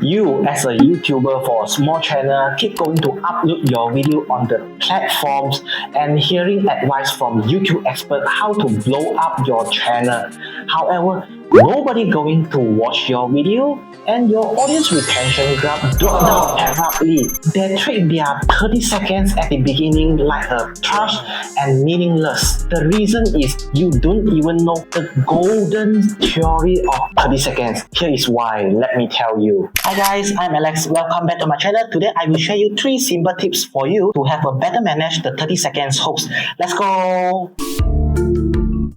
You as a YouTuber for a small channel keep going to upload your video on the platforms and hearing advice from YouTube experts how to blow up your channel. However, nobody going to watch your video and your audience retention graph drop down abruptly. They treat their 30 seconds at the beginning like a trash and meaningless. The reason is you don't even know the golden theory of 30 seconds. Here is why, let me tell you. Hi guys, I'm Alex. Welcome back to my channel. Today I will share you 3 simple tips for you to have a better manage the 30 seconds hooks. Let's go!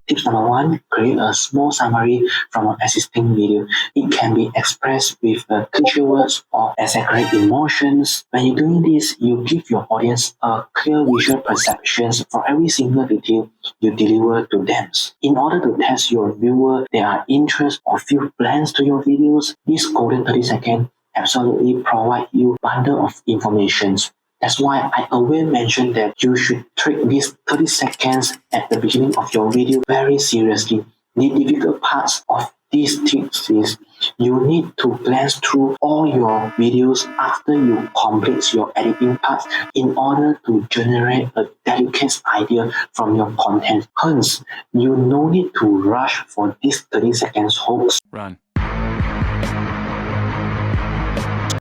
Tips number 1, create a small summary from an existing video. It can be expressed with cliche words or exaggerate emotions. When you're doing this, you give your audience a clear visual perception for every single detail you deliver to them. In order to test your viewer, there are interest or feel plans to your videos, this golden 30 seconds absolutely provide you bundle of information. That's why I always mention that you should treat these 30 seconds at the beginning of your video very seriously. The difficult parts of these tips is you need to glance through all your videos after you complete your editing part in order to generate a delicate idea from your content. Hence, you no need to rush for these 30 seconds hooks. Run.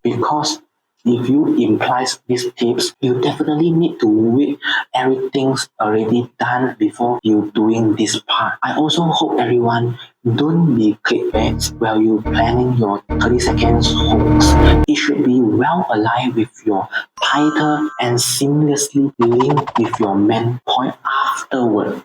Because if you imply these tips, you definitely need to wait everything's already done before you doing this part. I also hope everyone don't be clickbait while you planning your 30 seconds hooks. It should be well aligned with your title and seamlessly linked with your main point afterward.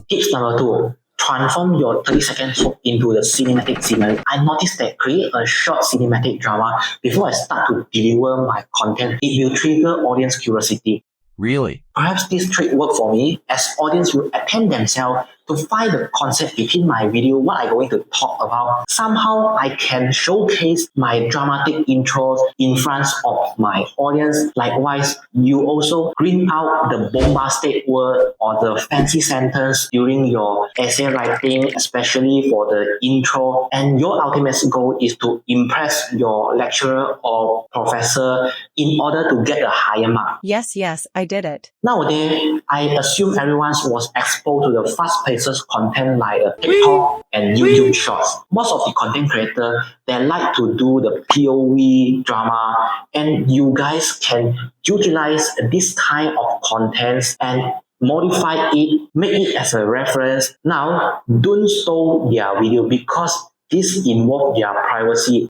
Tips number 2. Transform your 30 seconds hook into the cinematic scenery. I noticed that create a short cinematic drama before I start to deliver my content. It will trigger audience curiosity. Really? Perhaps this trick work for me as audience will attend themselves to find the concept within my video, what I'm going to talk about. Somehow I can showcase my dramatic intros in front of my audience. Likewise, you also bring out the bombastic word or the fancy sentence during your essay writing, especially for the intro. And your ultimate goal is to impress your lecturer or professor in order to get a higher mark. Yes, I did it. Nowadays, I assume everyone was exposed to the fast-paced content like TikTok and YouTube Shorts. Most of the content creators, they like to do the POV drama, and you guys can utilize this kind of content and modify it, make it as a reference. Now, don't show their video because this involves their privacy.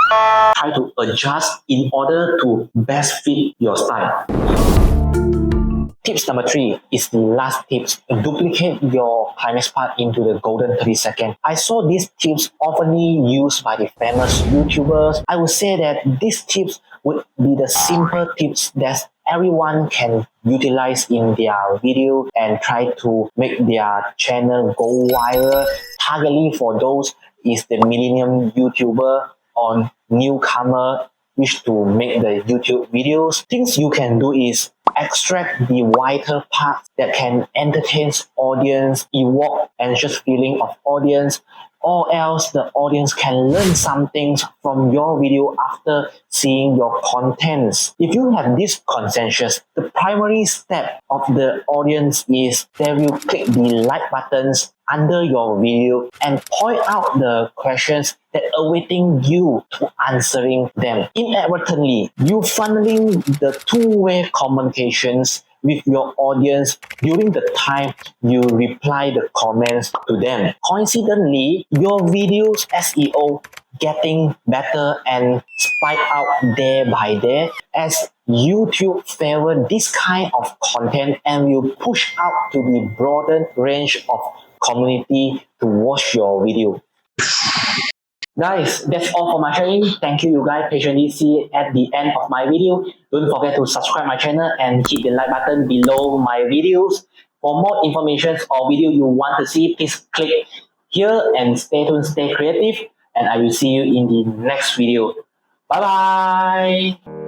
Try to adjust in order to best fit your style. Tips number 3 is the last tips. Duplicate your climax part into the golden 30 seconds. I saw these tips often used by the famous YouTubers. I would say that these tips would be the simple tips that everyone can utilize in their video and try to make their channel go viral. Targetly for those is the millennium YouTuber or newcomer wish to make the YouTube videos. Things you can do is extract the vital parts that can entertain audience, evoke anxious feeling of audience, or else the audience can learn some things from your video after seeing your contents. If you have this consensus, the primary step of the audience is they will click the like buttons under your video and point out the questions that awaiting you to answering them. Inadvertently, you funneling the two-way communications with your audience during the time you reply the comments to them. Coincidentally, your video's SEO getting better and spike out day by day as YouTube favor this kind of content and will push out to the broader range of community to watch your video. Guys, that's all for my sharing. Thank you guys patiently see at the end of my video. Don't forget to subscribe my channel and hit the like button below my videos. For more information or video you want to see, please click here and stay tuned, stay creative, and I will see you in the next video. Bye bye.